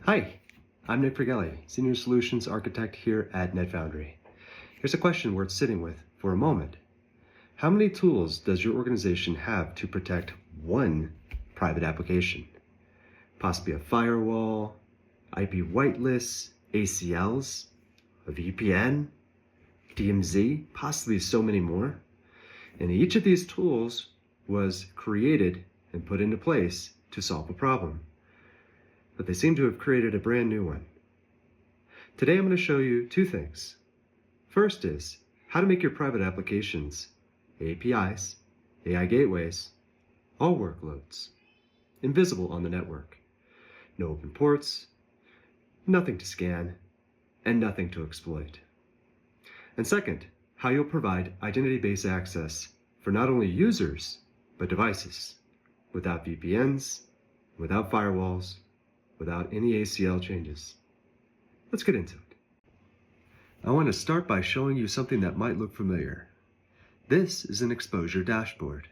Hi, I'm Fragale, Senior Solutions Architect here at NetFoundry. Here's a question worth sitting with for a moment. How many tools does your organization have to protect one private application? Possibly a firewall, IP whitelists, ACLs, a VPN, DMZ, possibly so many more. And each of these tools was created and put into place to solve a problem. But they seem to have created a brand new one. Today I'm going to show you two things. First is how to make your private applications, APIs, AI gateways, all workloads, invisible on the network. No open ports, nothing to scan, and nothing to exploit. And second, how you'll provide identity-based access for not only users, but devices, without VPNs, without firewalls, without any ACL changes. Let's get into it. I want to start by showing you something that might look familiar. This is an exposure dashboard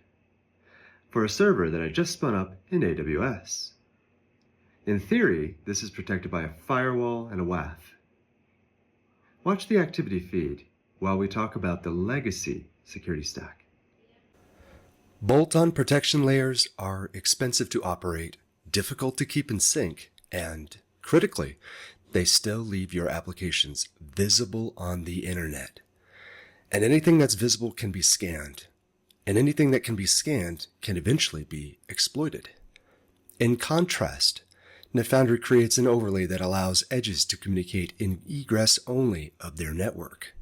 for a server that I just spun up in AWS. In theory, this is protected by a firewall and a WAF. Watch the activity feed while we talk about the legacy security stack. Bolt-on protection layers are expensive to operate, difficult to keep in sync, and critically, they still leave your applications visible on the internet. And anything that's visible can be scanned, and anything that can be scanned can eventually be exploited. In contrast, NetFoundry creates an overlay that allows edges to communicate in egress only of their network.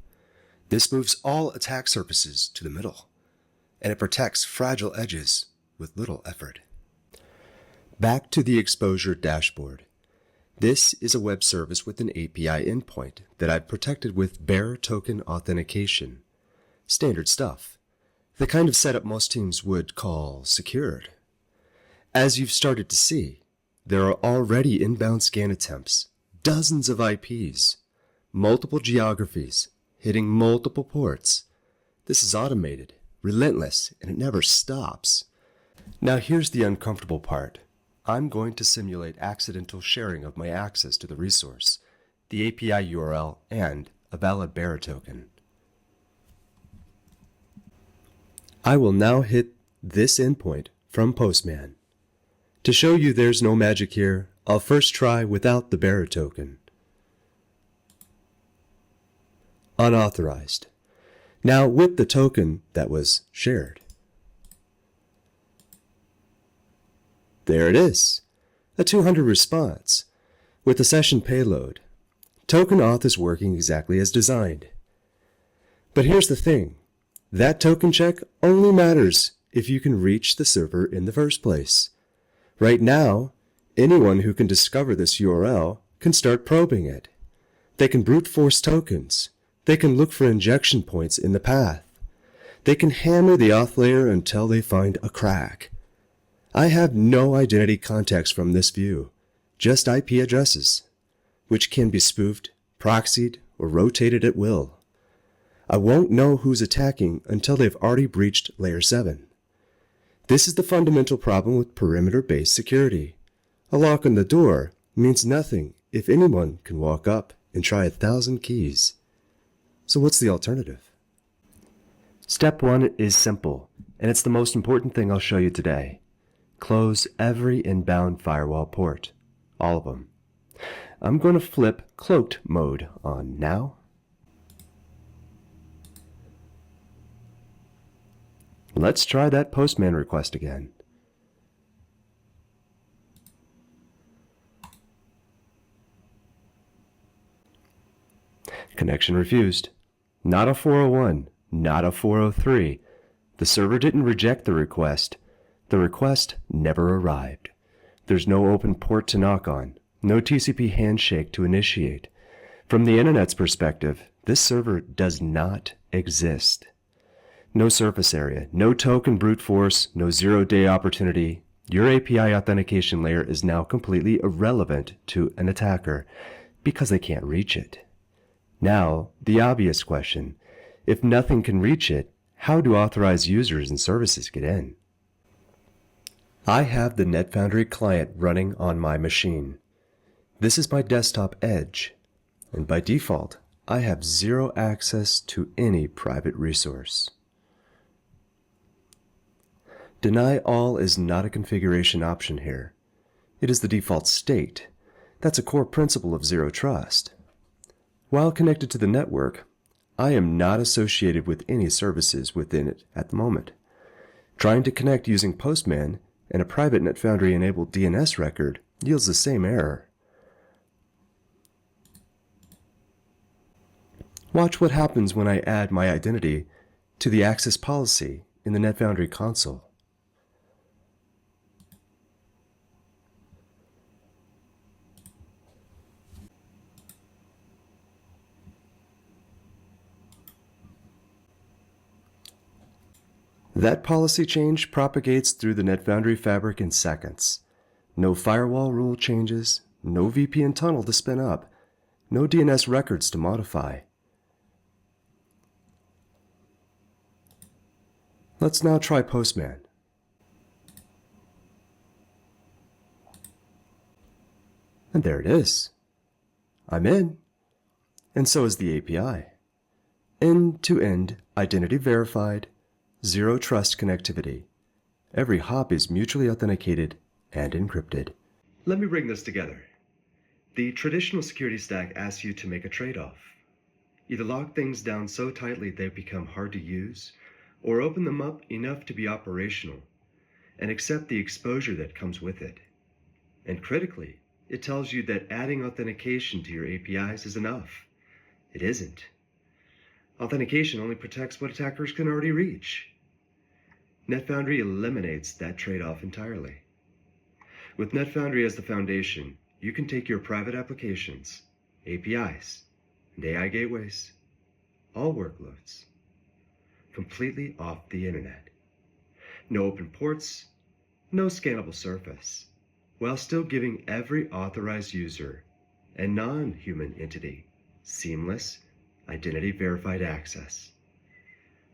This moves all attack surfaces to the middle, and it protects fragile edges with little effort. Back to the exposure dashboard. This is a web service with an API endpoint that I've protected with bearer token authentication. Standard stuff. The kind of setup most teams would call secured. As you've started to see, there are already inbound scan attempts, dozens of IPs, multiple geographies, hitting multiple ports. This is automated, relentless, and it never stops. Now here's the uncomfortable part. I'm going to simulate accidental sharing of my access to the resource, the API URL, and a valid bearer token. I will now hit this endpoint from Postman. To show you there's no magic here, I'll first try without the bearer token. Unauthorized. Now with the token that was shared. There it is, a 200 response with a session payload. Token auth is working exactly as designed. But here's the thing, that token check only matters if you can reach the server in the first place. Right now, anyone who can discover this URL can start probing it. They can brute force tokens. They can look for injection points in the path. They can hammer the auth layer until they find a crack. I have no identity context from this view, just IP addresses, which can be spoofed, proxied, or rotated at will. I won't know who's attacking until they've already breached Layer 7. This is the fundamental problem with perimeter-based security. A lock on the door means nothing if anyone can walk up and try 1,000 keys. So what's the alternative? Step 1 is simple, and it's the most important thing I'll show you today. Close every inbound firewall port, all of them. I'm going to flip cloaked mode on now. Let's try that Postman request again. Connection refused. Not a 401, not a 403. The server didn't reject the request. The request never arrived. There's no open port to knock on, no TCP handshake to initiate. From the internet's perspective, this server does not exist. No surface area, no token brute force, no zero-day opportunity. Your API authentication layer is now completely irrelevant to an attacker because they can't reach it. Now, the obvious question, if nothing can reach it, how do authorized users and services get in? I have the NetFoundry client running on my machine. This is my desktop edge, and by default, I have zero access to any private resource. Deny all is not a configuration option here. It is the default state. That's a core principle of Zero Trust. While connected to the network, I am not associated with any services within it at the moment. Trying to connect using Postman and a private NetFoundry-enabled DNS record yields the same error. Watch what happens when I add my identity to the access policy in the NetFoundry console. That policy change propagates through the NetFoundry fabric in seconds. No firewall rule changes, no VPN tunnel to spin up, no DNS records to modify. Let's now try Postman. And there it is. I'm in. And so is the API. End-to-end, identity verified, Zero Trust connectivity. Every hop is mutually authenticated and encrypted. Let me bring this together. The traditional security stack asks you to make a trade-off. Either lock things down so tightly they become hard to use, or open them up enough to be operational, and accept the exposure that comes with it. And critically, it tells you that adding authentication to your APIs is enough. It isn't. Authentication only protects what attackers can already reach. NetFoundry eliminates that trade-off entirely. With NetFoundry as the foundation, you can take your private applications, APIs, and AI gateways, all workloads, completely off the internet. No open ports, no scannable surface, while still giving every authorized user and non-human entity seamless, identity-verified access.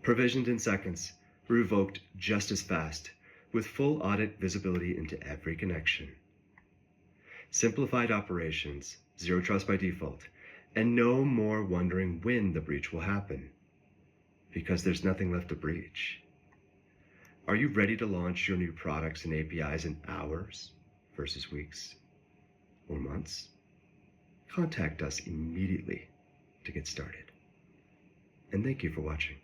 Provisioned in seconds, revoked just as fast, with full audit visibility into every connection. Simplified operations, Zero Trust by default, and no more wondering when the breach will happen, because there's nothing left to breach. Are you ready to launch your new products and APIs in hours versus weeks or months? Contact us immediately to get started. And thank you for watching.